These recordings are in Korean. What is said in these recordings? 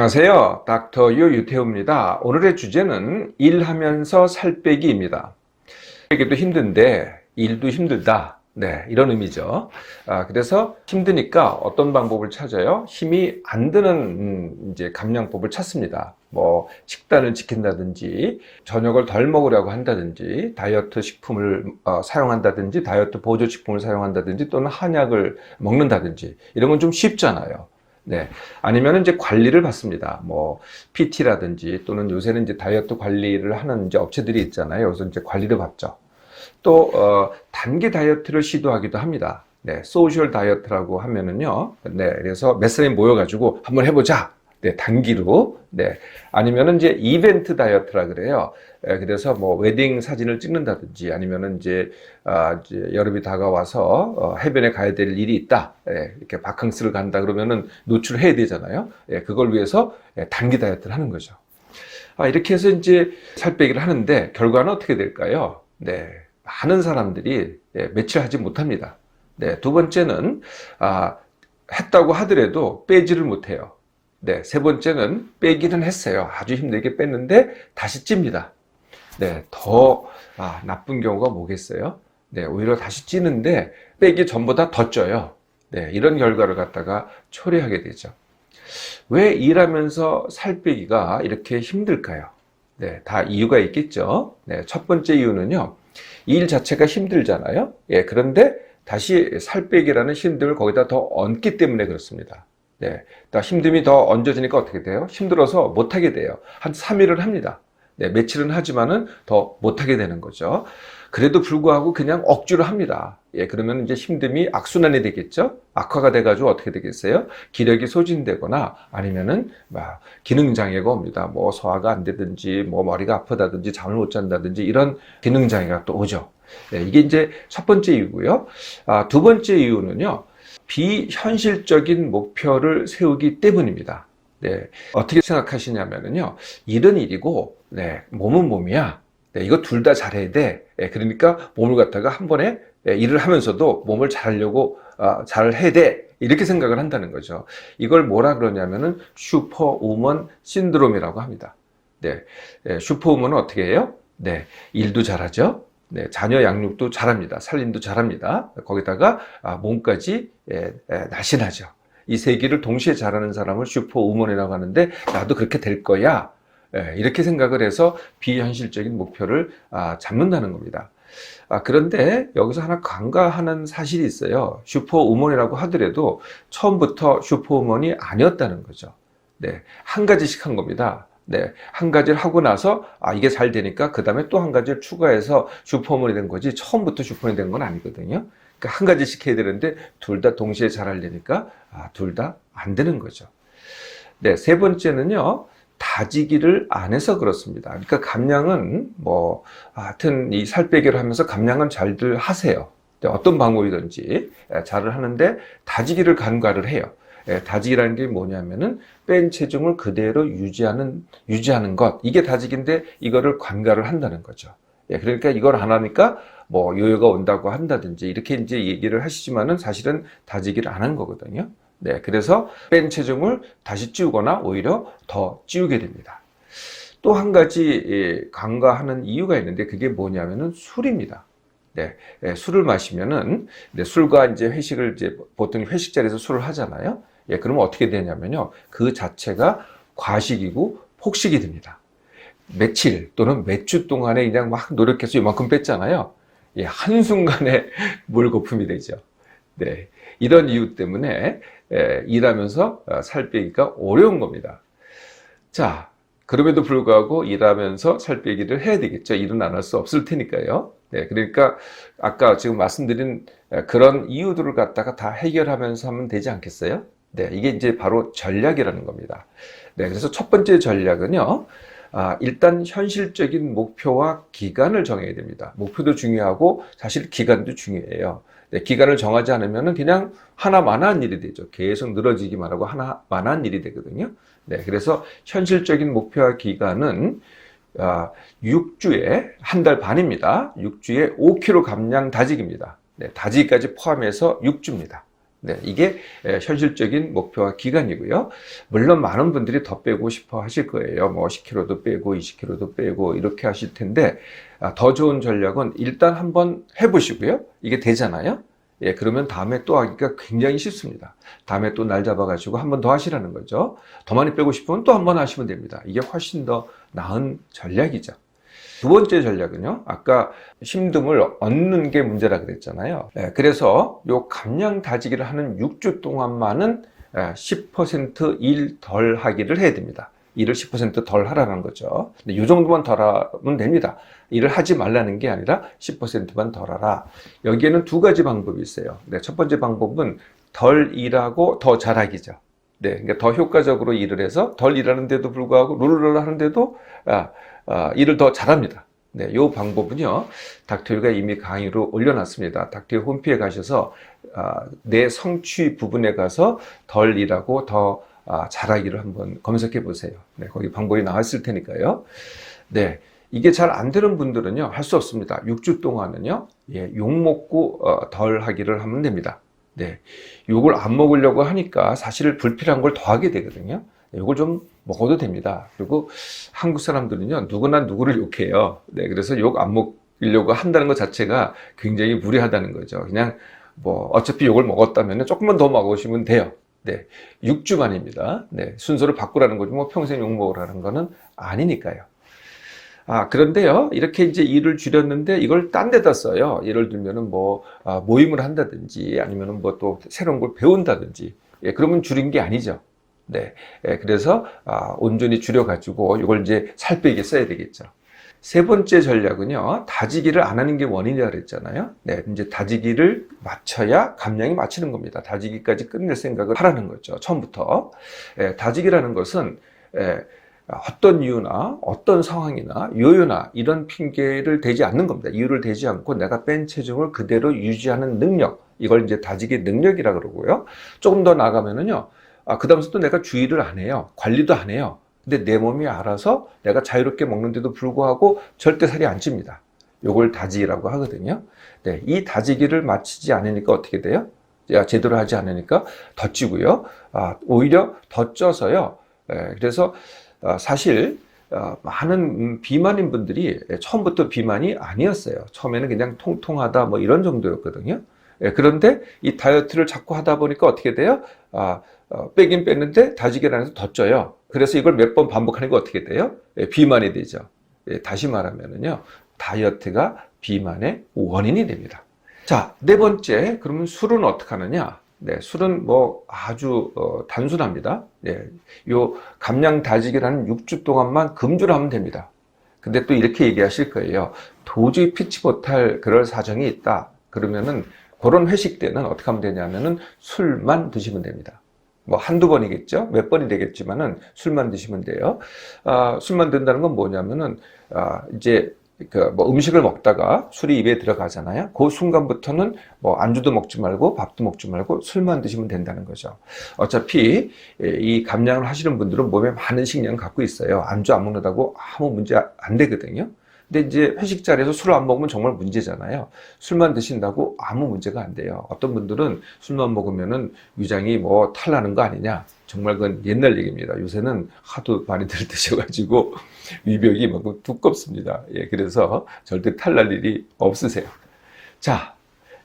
안녕하세요. 닥터 유 유태우입니다. 오늘의 주제는 일하면서 살 빼기입니다. 살기도 힘든데 일도 힘들다. 네, 이런 의미죠. 그래서 힘드니까 어떤 방법을 찾아요? 힘이 안 드는 이제 감량법을 찾습니다. 뭐 식단을 지킨다든지 저녁을 덜 먹으려고 한다든지 다이어트 식품을 사용한다든지 다이어트 보조 식품을 사용한다든지 또는 한약을 먹는다든지 이런 건 좀 쉽잖아요. 네. 아니면은 이제 관리를 받습니다. 뭐, PT라든지 또는 요새는 이제 다이어트 관리를 하는 이제 업체들이 있잖아요. 여기서 이제 관리를 받죠. 또, 단기 다이어트를 시도하기도 합니다. 네. 소셜 다이어트라고 하면은요. 네. 그래서 몇 사람이 모여가지고 한번 해보자. 네. 단기로. 네. 아니면은 이제 이벤트 다이어트라 그래요. 그래서 뭐 웨딩 사진을 찍는다든지 아니면은 이제 여름이 다가와서 해변에 가야 될 일이 있다. 이렇게 바캉스를 간다 그러면은 노출해야 되잖아요. 그걸 위해서 단기 다이어트를 하는 거죠. 이렇게 해서 이제 살 빼기를 하는데 결과는 어떻게 될까요? 네, 많은 사람들이 며칠 하지 못합니다. 네, 두 번째는 했다고 하더라도 빼지를 못해요. 네, 세 번째는 빼기는 했어요. 아주 힘들게 뺐는데 다시 찝니다. 네, 더 나쁜 경우가 뭐겠어요? 네, 오히려 다시 찌는데 빼기 전보다 더 쪄요. 네, 이런 결과를 갖다가 초래하게 되죠. 왜 일하면서 살 빼기가 이렇게 힘들까요? 네, 다 이유가 있겠죠. 네, 첫 번째 이유는요, 일 자체가 힘들잖아요. 그런데 다시 살 빼기라는 힘듦을 거기다 더 얹기 때문에 그렇습니다. 네, 힘듦이 더 얹어지니까 어떻게 돼요? 힘들어서 못하게 돼요. 한 3일을 합니다. 네, 며칠은 하지만은 더 못하게 되는 거죠. 그래도 불구하고 그냥 억지로 합니다. 그러면 이제 힘듦이 악순환이 되겠죠? 악화가 돼가지고 어떻게 되겠어요? 기력이 소진되거나 아니면은 기능장애가 옵니다. 뭐 소화가 안 되든지, 뭐 머리가 아프다든지, 잠을 못 잔다든지 이런 기능장애가 또 오죠. 네, 이게 이제 첫 번째 이유고요. 두 번째 이유는요, 비현실적인 목표를 세우기 때문입니다. 네, 어떻게 생각하시냐면요, 일은 일이고, 네, 몸은 몸이야. 네, 이거 둘 다 잘해야 돼. 그러니까 몸을 갖다가 한 번에 일을 하면서도 몸을 잘하려고 잘 해야 돼. 이렇게 생각을 한다는 거죠. 이걸 뭐라 그러냐면은 슈퍼우먼 신드롬이라고 합니다. 네, 슈퍼우먼은 어떻게 해요? 네, 일도 잘하죠. 네, 자녀 양육도 잘합니다. 살림도 잘합니다. 거기다가 몸까지 날씬하죠. 이 세 개를 동시에 잘하는 사람을 슈퍼우먼이라고 하는데 나도 그렇게 될 거야. 이렇게 생각을 해서 비현실적인 목표를 잡는다는 겁니다. 그런데 여기서 하나 간과하는 사실이 있어요. 슈퍼우먼이라고 하더라도 처음부터 슈퍼우먼이 아니었다는 거죠. 네, 한 가지씩 한 겁니다. 네, 한 가지를 하고 나서 이게 잘 되니까 그 다음에 또 한 가지를 추가해서 슈퍼우먼이 된 거지 처음부터 슈퍼우먼이 된 건 아니거든요. 그러니까 한 가지씩 해야 되는데 둘 다 동시에 잘하려니까 둘 다 안 되는 거죠. 네, 세 번째는요, 다지기를 안 해서 그렇습니다. 그러니까 감량은 하여튼 이 살 빼기를 하면서 감량은 잘들 하세요. 어떤 방법이든지 잘을 하는데 다지기를 간과를 해요. 다지기라는 게 뭐냐면은 뺀 체중을 그대로 유지하는 것. 이게 다지기인데 이거를 간과를 한다는 거죠. 그러니까 이걸 안 하니까 요요가 온다고 한다든지 이렇게 이제 얘기를 하시지만은 사실은 다지기를 안 한 거거든요. 네, 그래서 뺀 체중을 다시 찌우거나 오히려 더 찌우게 됩니다. 또 한 가지 간과하는 이유가 있는데 그게 뭐냐면은 술입니다. 네, 술을 마시면은 술과 이제 회식을 이제 보통 회식 자리에서 술을 하잖아요. 그러면 어떻게 되냐면요, 그 자체가 과식이고 폭식이 됩니다. 며칠 또는 몇 주 동안에 그냥 막 노력해서 이만큼 뺐잖아요. 한순간에 물거품이 되죠. 네, 이런 이유 때문에 일하면서 살 빼기가 어려운 겁니다. 자, 그럼에도 불구하고 일하면서 살 빼기를 해야 되겠죠. 일은 안 할 수 없을 테니까요. 네, 그러니까 아까 지금 말씀드린 그런 이유들을 갖다가 다 해결하면서 하면 되지 않겠어요? 네, 이게 이제 바로 전략이라는 겁니다. 네, 그래서 첫 번째 전략은요, 일단 현실적인 목표와 기간을 정해야 됩니다. 목표도 중요하고 사실 기간도 중요해요. 네, 기간을 정하지 않으면 그냥 하나만한 일이 되죠. 계속 늘어지기만 하고 하나만한 일이 되거든요. 네, 그래서 현실적인 목표와 기간은 6주에 한 달 반입니다. 6주에 5kg 감량 다지기입니다. 네, 다지기까지 포함해서 6주입니다. 네, 이게 현실적인 목표와 기간이고요. 물론 많은 분들이 더 빼고 싶어 하실 거예요. 뭐 10kg도 빼고 20kg도 빼고 이렇게 하실 텐데 더 좋은 전략은 일단 한번 해보시고요. 이게 되잖아요. 예, 그러면 다음에 또 하기가 굉장히 쉽습니다. 다음에 또 날 잡아가지고 한 번 더 하시라는 거죠. 더 많이 빼고 싶으면 또 한 번 하시면 됩니다. 이게 훨씬 더 나은 전략이죠. 두 번째 전략은요, 아까 힘듦을 얻는 게 문제라 그랬잖아요. 그래서 요 감량 다지기를 하는 6주 동안만은 10% 일 덜 하기를 해야 됩니다. 일을 10%덜 하라는 거죠. 근데 요 정도만 덜 하면 됩니다. 일을 하지 말라는 게 아니라 10%만 덜 하라. 여기에는 두 가지 방법이 있어요. 네, 첫 번째 방법은 덜 일하고 더 잘하기죠. 네, 그러니까 더 효과적으로 일을 해서 덜 일하는데도 불구하고 룰을 하는데도 일을 더 잘합니다. 네, 이 방법은요, 닥터유가 이미 강의로 올려놨습니다. 닥터유 홈페이지에 가셔서 내 성취 부분에 가서 덜 일하고 더 잘하기를 한번 검색해 보세요. 네, 거기 방법이 나왔을 테니까요. 네, 이게 잘 안 되는 분들은요, 할 수 없습니다. 6주 동안은요, 예, 욕 먹고 덜 하기를 하면 됩니다. 네, 욕을 안 먹으려고 하니까 사실 불필요한 걸 더 하게 되거든요. 이걸 좀 먹어도 됩니다. 그리고 한국 사람들은요, 누구나 누구를 욕해요. 네, 그래서 욕 안 먹으려고 한다는 것 자체가 굉장히 무리하다는 거죠. 그냥 뭐 어차피 욕을 먹었다면 조금만 더 먹으시면 돼요. 네, 6주만입니다. 네, 순서를 바꾸라는 거지 뭐 평생 욕 먹으라는 거는 아니니까요. 그런데요, 이렇게 이제 일을 줄였는데 이걸 딴 데다 써요. 예를 들면은 뭐, 모임을 한다든지 아니면은 뭐 또 새로운 걸 배운다든지. 예, 그러면 줄인 게 아니죠. 네. 예, 그래서, 온전히 줄여가지고 이걸 이제 살 빼게 써야 되겠죠. 세 번째 전략은요, 다지기를 안 하는 게 원인이라고 그랬잖아요. 네, 이제 다지기를 맞춰야 감량이 맞추는 겁니다. 다지기까지 끝낼 생각을 하라는 거죠. 처음부터. 예, 다지기라는 것은, 어떤 이유나 어떤 상황이나 요요나 이런 핑계를 대지 않는 겁니다. 이유를 대지 않고 내가 뺀 체중을 그대로 유지하는 능력, 이걸 이제 다지기 능력이라 그러고요. 조금 더 나가면은요, 그 다음부터 내가 주의를 안 해요. 관리도 안 해요. 근데 내 몸이 알아서 내가 자유롭게 먹는데도 불구하고 절대 살이 안 찝니다. 요걸 다지기라고 하거든요. 네, 이 다지기를 마치지 않으니까 어떻게 돼요? 제대로 하지 않으니까 더 찌고요. 오히려 더 쪄서요. 그래서 사실 많은 비만인 분들이 처음부터 비만이 아니었어요. 처음에는 그냥 통통하다 뭐 이런 정도였거든요. 그런데 이 다이어트를 자꾸 하다 보니까 어떻게 돼요? 빼긴 뺐는데 다지기를 안 해서 더 쪄요. 그래서 이걸 몇 번 반복하니까 어떻게 돼요? 비만이 되죠. 다시 말하면은요, 다이어트가 비만의 원인이 됩니다. 자, 네 번째, 그러면 술은 어떻게 하느냐? 네, 술은 뭐 아주 단순합니다. 네, 요 감량 다지기라는 6주 동안만 금주를 하면 됩니다. 근데 또 이렇게 얘기하실 거예요. 도저히 피치 못할 그럴 사정이 있다. 그러면은 그런 회식 때는 어떻게 하면 되냐면은 술만 드시면 됩니다. 뭐 한두 번이겠죠? 몇 번이 되겠지만은 술만 드시면 돼요. 술만 든다는 건 뭐냐면은 이제 뭐 음식을 먹다가 술이 입에 들어가잖아요. 그 순간부터는 뭐 안주도 먹지 말고 밥도 먹지 말고 술만 드시면 된다는 거죠. 어차피 이 감량을 하시는 분들은 몸에 많은 식량을 갖고 있어요. 안주 안 먹는다고 아무 문제 안 되거든요. 근데 이제 회식 자리에서 술을 안 먹으면 정말 문제잖아요. 술만 드신다고 아무 문제가 안 돼요. 어떤 분들은 술만 먹으면은 위장이 뭐 탈나는 거 아니냐. 정말 그건 옛날 얘기입니다. 요새는 하도 많이들 드셔가지고 위벽이 막 두껍습니다. 예, 그래서 절대 탈날 일이 없으세요. 자,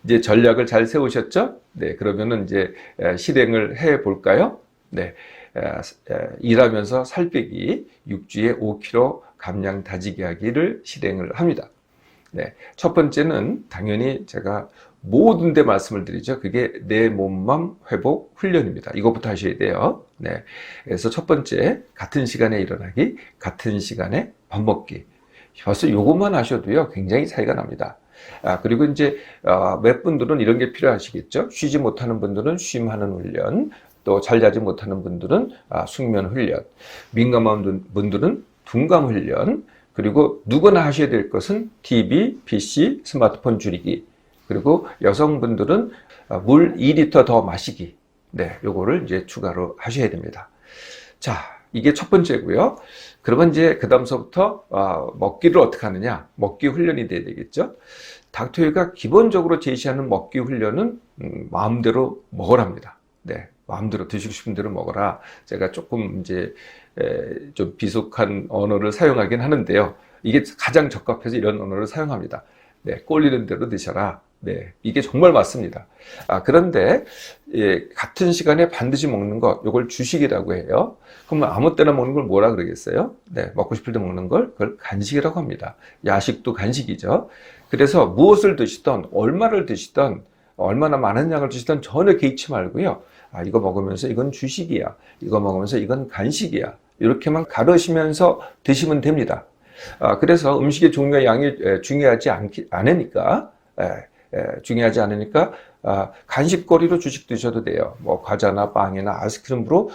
이제 전략을 잘 세우셨죠? 네, 그러면은 이제 실행을 해 볼까요? 네, 일하면서 살 빼기 6주에 5kg 감량 다지기 하기를 실행을 합니다. 네, 첫 번째는 당연히 제가 모든 데 말씀을 드리죠. 그게 내 몸맘 회복 훈련입니다. 이것부터 하셔야 돼요. 네, 그래서 첫 번째, 같은 시간에 일어나기, 같은 시간에 밥 먹기. 벌써 요것만 하셔도요, 굉장히 차이가 납니다. 그리고 이제 몇 분들은 이런 게 필요하시겠죠. 쉬지 못하는 분들은 쉼하는 훈련, 또 잘 자지 못하는 분들은 숙면 훈련, 민감한 분들은 둔감 훈련, 그리고 누구나 하셔야 될 것은 TV, PC, 스마트폰 줄이기, 그리고 여성분들은 물 2리터 더 마시기. 네, 요거를 이제 추가로 하셔야 됩니다. 자, 이게 첫 번째고요. 그러면 이제 그 다음서부터 먹기를 어떻게 하느냐, 먹기 훈련이 돼야 되겠죠. 닥터힐가 기본적으로 제시하는 먹기 훈련은 마음대로 먹으랍니다. 네, 마음대로 드시고 싶은 대로 먹어라. 제가 조금 이제 좀 비속한 언어를 사용하긴 하는데요. 이게 가장 적합해서 이런 언어를 사용합니다. 네, 꼴리는 대로 드셔라. 네, 이게 정말 맞습니다. 그런데 같은 시간에 반드시 먹는 것, 이걸 주식이라고 해요. 그러면 아무 때나 먹는 걸 뭐라 그러겠어요? 네, 먹고 싶을 때 먹는 걸 그걸 간식이라고 합니다. 야식도 간식이죠. 그래서 무엇을 드시던, 얼마를 드시던, 얼마나 많은 양을 드시던 전혀 개의치 말고요. 이거 먹으면서 이건 주식이야. 이거 먹으면서 이건 간식이야. 이렇게만 가르시면서 드시면 됩니다. 그래서 음식의 종류와 양이 중요하지 않으니까, 중요하지 않으니까 간식거리로 주식 드셔도 돼요. 뭐 과자나 빵이나 아이스크림으로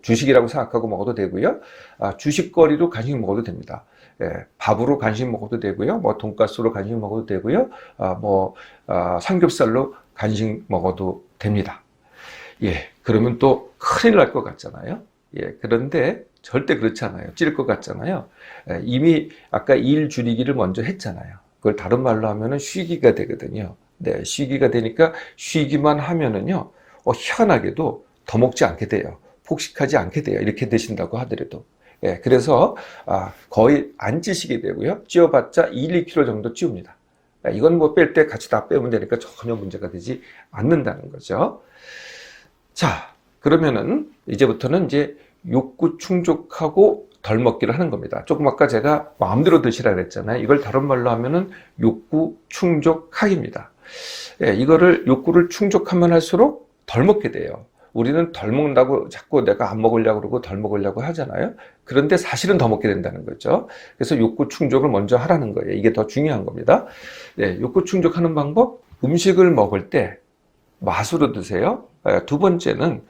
주식이라고 생각하고 먹어도 되고요. 주식거리로 간식 먹어도 됩니다. 밥으로 간식 먹어도 되고요. 뭐 돈가스로 간식 먹어도 되고요. 삼겹살로 간식 먹어도 됩니다. 그러면 또 큰일 날 것 같잖아요. 그런데 절대 그렇지 않아요. 찔 것 같잖아요. 이미 아까 일 줄이기를 먼저 했잖아요. 그걸 다른 말로 하면은 쉬기가 되거든요. 네, 쉬기가 되니까 쉬기만 하면은요, 희한하게도 더 먹지 않게 돼요. 폭식하지 않게 돼요. 이렇게 드신다고 하더라도. 그래서 거의 안 찌시게 되고요. 찌어봤자 1, 2kg 정도 찌웁니다. 이건 뭐 뺄 때 같이 다 빼면 되니까 전혀 문제가 되지 않는다는 거죠. 자, 그러면은 이제부터는 이제 욕구 충족하고 덜 먹기를 하는 겁니다. 조금 아까 제가 마음대로 드시라 그랬잖아요. 이걸 다른 말로 하면은 욕구 충족하기입니다. 이거를 욕구를 충족하면 할수록 덜 먹게 돼요. 우리는 덜 먹는다고 자꾸 내가 안 먹으려고 그러고 덜 먹으려고 하잖아요. 그런데 사실은 더 먹게 된다는 거죠. 그래서 욕구 충족을 먼저 하라는 거예요. 이게 더 중요한 겁니다. 욕구 충족하는 방법, 음식을 먹을 때 맛으로 드세요. 두 번째는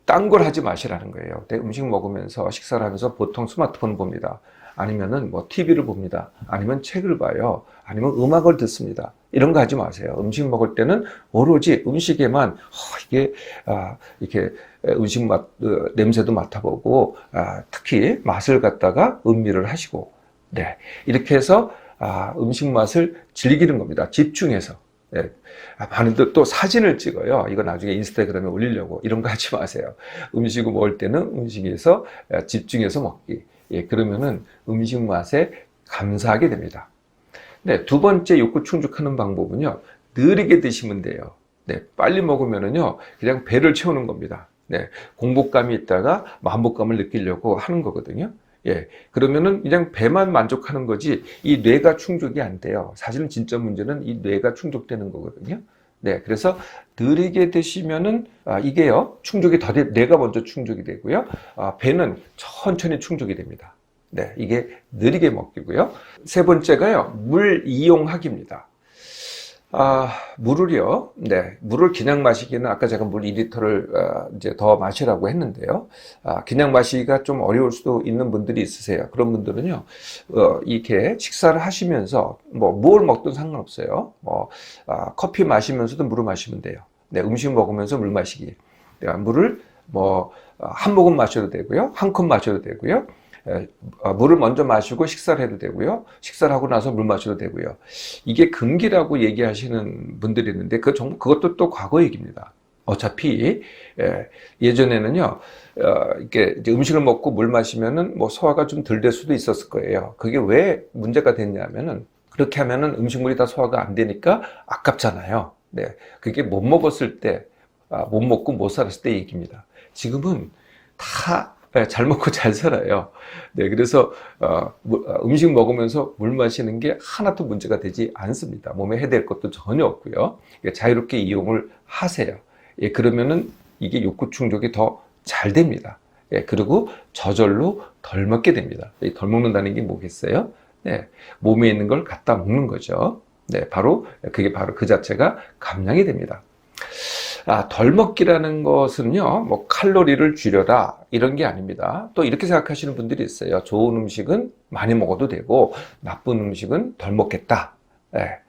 딴 걸 하지 마시라는 거예요. 음식 먹으면서 식사를 하면서 보통 스마트폰 봅니다. 아니면은 뭐 TV를 봅니다. 아니면 책을 봐요. 아니면 음악을 듣습니다. 이런 거 하지 마세요. 음식 먹을 때는 오로지 음식에만 이렇게 음식 맛 냄새도 맡아보고 특히 맛을 갖다가 음미를 하시고 이렇게 해서 음식 맛을 즐기는 겁니다. 집중해서. 많은데 또 사진을 찍어요. 이거 나중에 인스타그램에 올리려고. 이런 거 하지 마세요. 음식을 먹을 때는 음식에서 집중해서 먹기. 그러면은 음식 맛에 감사하게 됩니다. 두 번째 욕구 충족하는 방법은요, 느리게 드시면 돼요. 빨리 먹으면은요, 그냥 배를 채우는 겁니다. 공복감이 있다가 만복감을 느끼려고 하는 거거든요. 그러면은 그냥 배만 만족하는 거지 이 뇌가 충족이 안 돼요. 사실은 진짜 문제는 이 뇌가 충족되는 거거든요. 그래서 느리게 드시면은 이게요, 충족이 더 뇌가 먼저 충족이 되고요. 배는 천천히 충족이 됩니다. 이게 느리게 먹기고요. 세 번째가요, 물 이용하기입니다. 물을요, 물을 그냥 마시기는 아까 제가 물 2리터를 이제 더 마시라고 했는데요. 그냥 마시기가 좀 어려울 수도 있는 분들이 있으세요. 그런 분들은요, 이렇게 식사를 하시면서 뭘 먹든 상관없어요. 커피 마시면서도 물을 마시면 돼요. 음식 먹으면서 물 마시기. 물을 한 모금 마셔도 되고요. 한 컵 마셔도 되고요. 물을 먼저 마시고 식사를 해도 되고요. 식사를 하고 나서 물 마셔도 되고요. 이게 금기라고 얘기하시는 분들이 있는데 그것도 또 과거 얘기입니다. 어차피 예전에는요, 이렇게 이제 음식을 먹고 물 마시면은 소화가 좀 덜 될 수도 있었을 거예요. 그게 왜 문제가 됐냐면은 그렇게 하면은 음식물이 다 소화가 안 되니까 아깝잖아요. 그게 못 먹었을 때, 못 먹고 못 살았을 때 얘기입니다. 지금은 다 잘 먹고 잘 살아요. 그래서 음식 먹으면서 물 마시는 게 하나도 문제가 되지 않습니다. 몸에 해될 것도 전혀 없고요. 자유롭게 이용을 하세요. 그러면은 이게 욕구 충족이 더 잘 됩니다. 그리고 저절로 덜 먹게 됩니다. 덜 먹는다는 게 뭐겠어요? 몸에 있는 걸 갖다 먹는 거죠. 그게 바로 그 자체가 감량이 됩니다. 덜 먹기라는 것은요, 칼로리를 줄여라 이런 게 아닙니다. 또 이렇게 생각하시는 분들이 있어요. 좋은 음식은 많이 먹어도 되고 나쁜 음식은 덜 먹겠다,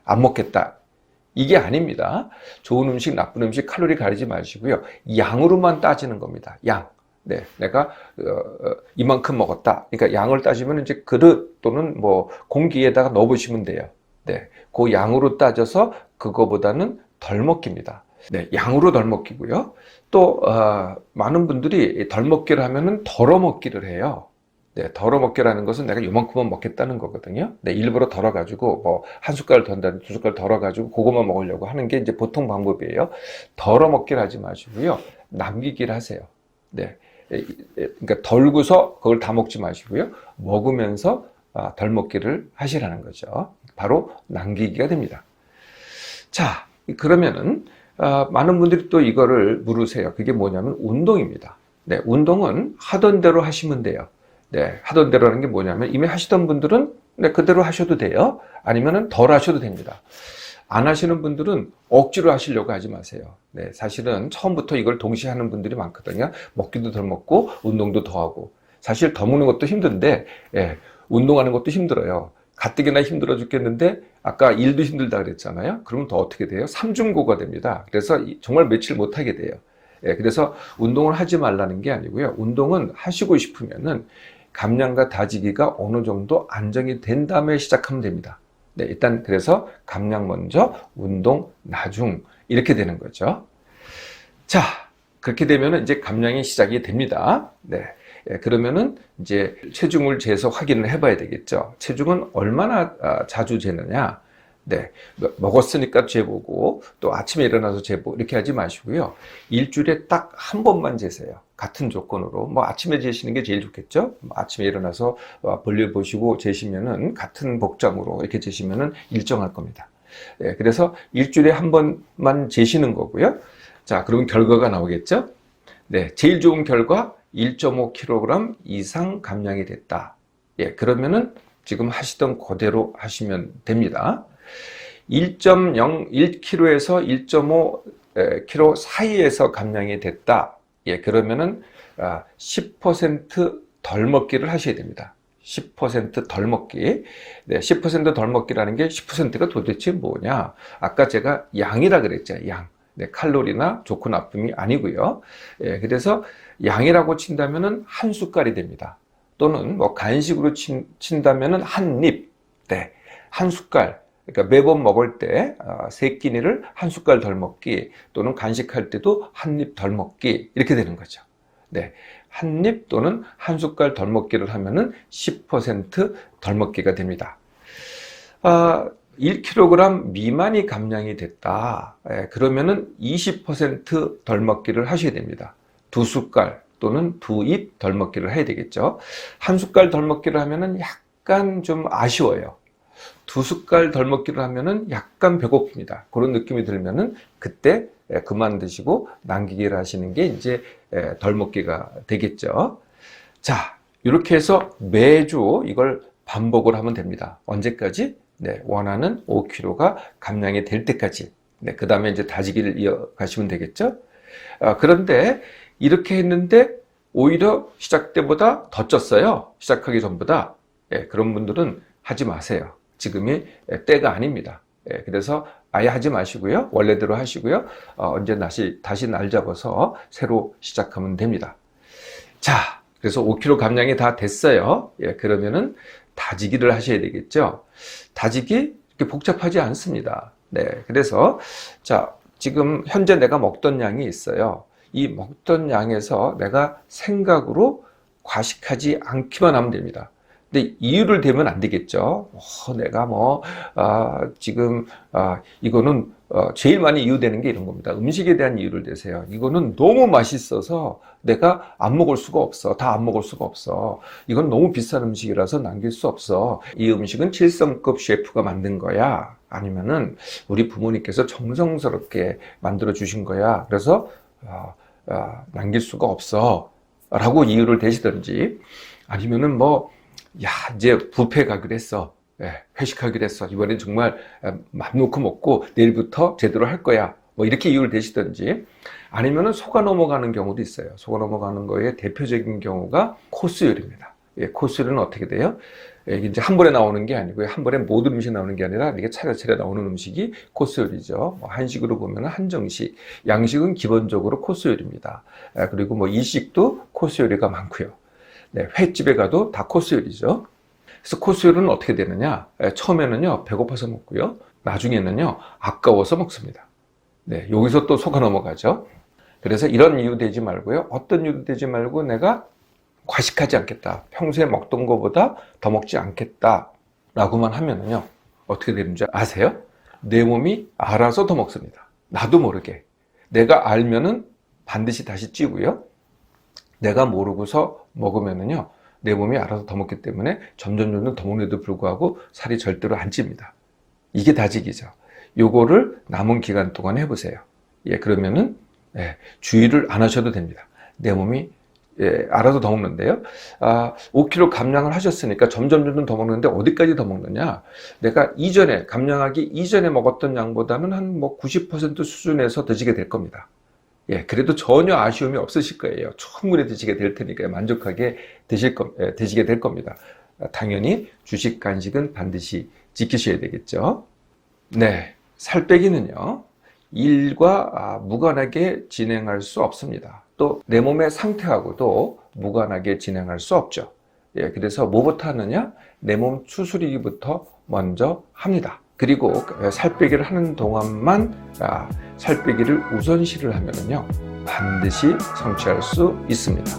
안 먹겠다. 이게 아닙니다. 좋은 음식, 나쁜 음식 칼로리 가리지 마시고요. 양으로만 따지는 겁니다. 양. 네, 내가 이만큼 먹었다. 그러니까 양을 따지면 이제 그릇 또는 뭐 공기에다가 넣어보시면 돼요. 네, 그 양으로 따져서 그거보다는 덜 먹기입니다. 네, 양으로 덜 먹기고요. 또 많은 분들이 덜 먹기를 하면은 덜어 먹기를 해요. 네, 덜어 먹기라는 것은 내가 요만큼만 먹겠다는 거거든요. 네, 일부러 덜어가지고 뭐 한 숟갈 덜다 두 숟갈 덜어가지고 그것만 먹으려고 하는 게 이제 보통 방법이에요. 덜어 먹기를 하지 마시고요. 남기기를 하세요. 네, 그러니까 덜고서 그걸 다 먹지 마시고요. 먹으면서 덜 먹기를 하시라는 거죠. 바로 남기기가 됩니다. 자, 그러면은 많은 분들이 또 이거를 물으세요. 그게 뭐냐면 운동입니다. 네, 운동은 하던 대로 하시면 돼요. 네, 하던 대로 하는 게 뭐냐면 이미 하시던 분들은 네, 그대로 하셔도 돼요. 아니면은 덜 하셔도 됩니다. 안 하시는 분들은 억지로 하시려고 하지 마세요. 네, 사실은 처음부터 이걸 동시에 하는 분들이 많거든요. 먹기도 덜 먹고 운동도 더 하고. 사실 더 먹는 것도 힘든데 운동하는 것도 힘들어요. 가뜩이나 힘들어 죽겠는데 아까 일도 힘들다 그랬잖아요. 그러면 더 어떻게 돼요? 삼중고가 됩니다. 그래서 정말 며칠 못 하게 돼요. 그래서 운동을 하지 말라는 게 아니고요. 운동은 하시고 싶으면은 감량과 다지기가 어느 정도 안정이 된 다음에 시작하면 됩니다. 네, 일단 그래서 감량 먼저, 운동 나중 이렇게 되는 거죠. 자, 그렇게 되면은 이제 감량이 시작이 됩니다. 네. 그러면은 이제 체중을 재서 확인을 해봐야 되겠죠. 체중은 얼마나 자주 재느냐? 네, 먹었으니까 재보고 또 아침에 일어나서 재보고 이렇게 하지 마시고요. 일주일에 딱 한 번만 재세요. 같은 조건으로 뭐 아침에 재시는 게 제일 좋겠죠. 아침에 일어나서 볼일 보시고 재시면은 같은 복장으로 이렇게 재시면은 일정할 겁니다. 네, 그래서 일주일에 한 번만 재시는 거고요. 자, 그러면 결과가 나오겠죠. 네, 제일 좋은 결과 1.5kg 이상 감량이 됐다. 예, 그러면은 지금 하시던 그대로 하시면 됩니다. 1.01kg에서 1.5kg 사이에서 감량이 됐다. 예, 그러면은 10%덜 먹기를 하셔야 됩니다. 10%덜 먹기. 네, 10%덜 먹기라는 게 10%가 도대체 뭐냐? 아까 제가 양이라 그랬죠. 양. 네, 칼로리나 좋고 나쁨이 아니고요. 예, 그래서 양이라고 친다면은 한 숟갈이 됩니다. 또는 뭐 간식으로 친다면은 한 입. 네, 한 숟갈. 그러니까 매번 먹을 때 세 끼니를 한 숟갈 덜 먹기 또는 간식할 때도 한 입 덜 먹기 이렇게 되는 거죠. 네, 한 입 또는 한 숟갈 덜 먹기를 하면은 10%덜 먹기가 됩니다. 1kg 미만이 감량이 됐다. 그러면은 20%덜 먹기를 하셔야 됩니다. 두 숟갈 또는 두 입 덜 먹기를 해야 되겠죠. 한 숟갈 덜 먹기를 하면은 약간 좀 아쉬워요. 두 숟갈 덜 먹기를 하면은 약간 배고픕니다. 그런 느낌이 들면은 그때 그만 드시고 남기기를 하시는 게 이제 덜 먹기가 되겠죠. 자, 이렇게 해서 매주 이걸 반복을 하면 됩니다. 언제까지? 네, 원하는 5kg가 감량이 될 때까지. 네, 그 다음에 이제 다지기를 이어가시면 되겠죠. 그런데 이렇게 했는데 오히려 시작 때보다 더 쪘어요. 시작하기 전보다. 그런 분들은 하지 마세요. 지금이 때가 아닙니다. 그래서 아예 하지 마시고요. 원래대로 하시고요. 언제 다시 날 잡아서 새로 시작하면 됩니다. 자, 그래서 5kg 감량이 다 됐어요. 그러면은 다지기를 하셔야 되겠죠. 다지기 이렇게 복잡하지 않습니다. 네, 그래서 자, 지금 현재 내가 먹던 양이 있어요. 이 먹던 양에서 내가 생각으로 과식하지 않기만 하면 됩니다. 근데 이유를 대면 안 되겠죠. 내가 지금 이거는 제일 많이 이유되는 게 이런 겁니다. 음식에 대한 이유를 대세요. 이거는 너무 맛있어서 내가 안 먹을 수가 없어. 다 안 먹을 수가 없어. 이건 너무 비싼 음식이라서 남길 수 없어. 이 음식은 7성급 셰프가 만든 거야. 아니면은 우리 부모님께서 정성스럽게 만들어 주신 거야. 그래서 남길 수가 없어. 라고 이유를 대시든지 아니면은 이제 뷔페 가기로 했어. 회식하기로 했어. 이번엔 정말 맘 놓고 먹고 내일부터 제대로 할 거야. 이렇게 이유를 대시든지 아니면은 속아 넘어가는 경우도 있어요. 속아 넘어가는 거의 대표적인 경우가 코스 요리입니다. 코스 요리는 어떻게 돼요? 이게 이제 한 번에 나오는 게 아니고요. 한 번에 모든 음식이 나오는 게 아니라 이게 차례차례 나오는 음식이 코스 요리죠. 뭐 한식으로 보면 한정식, 양식은 기본적으로 코스 요리입니다. 그리고 뭐 이식도 코스 요리가 많고요. 네, 횟집에 가도 다 코스 요리죠. 그래서 코스 요리는 어떻게 되느냐? 처음에는요, 배고파서 먹고요. 나중에는요, 아까워서 먹습니다. 네, 여기서 또 속아 넘어가죠. 그래서 이런 이유 되지 말고요. 어떤 이유도 되지 말고 내가 과식하지 않겠다. 평소에 먹던 것보다 더 먹지 않겠다. 라고만 하면은요. 어떻게 되는지 아세요? 내 몸이 알아서 더 먹습니다. 나도 모르게. 내가 알면은 반드시 다시 찌고요. 내가 모르고서 먹으면은요. 내 몸이 알아서 더 먹기 때문에 점점 더 먹는데도 불구하고 살이 절대로 안 찝니다. 이게 다지기죠. 요거를 남은 기간 동안 해보세요. 예, 그러면은 주의를 안 하셔도 됩니다. 내 몸이 알아서 더 먹는데요. 5kg 감량을 하셨으니까 점점 더 먹는데 어디까지 더 먹느냐? 내가 감량하기 이전에 먹었던 양보다는 한 90% 수준에서 드시게 될 겁니다. 예, 그래도 전혀 아쉬움이 없으실 거예요. 충분히 드시게 될 테니까요. 만족하게 드시게 될 겁니다. 당연히 주식, 간식은 반드시 지키셔야 되겠죠. 네, 살 빼기는요. 일과 무관하게 진행할 수 없습니다. 또 내 몸의 상태하고도 무관하게 진행할 수 없죠. 예, 그래서 뭐부터 하느냐? 내 몸 추스리기부터 먼저 합니다. 그리고 살 빼기를 하는 동안만 살 빼기를 우선시를 하면은요, 반드시 성취할 수 있습니다.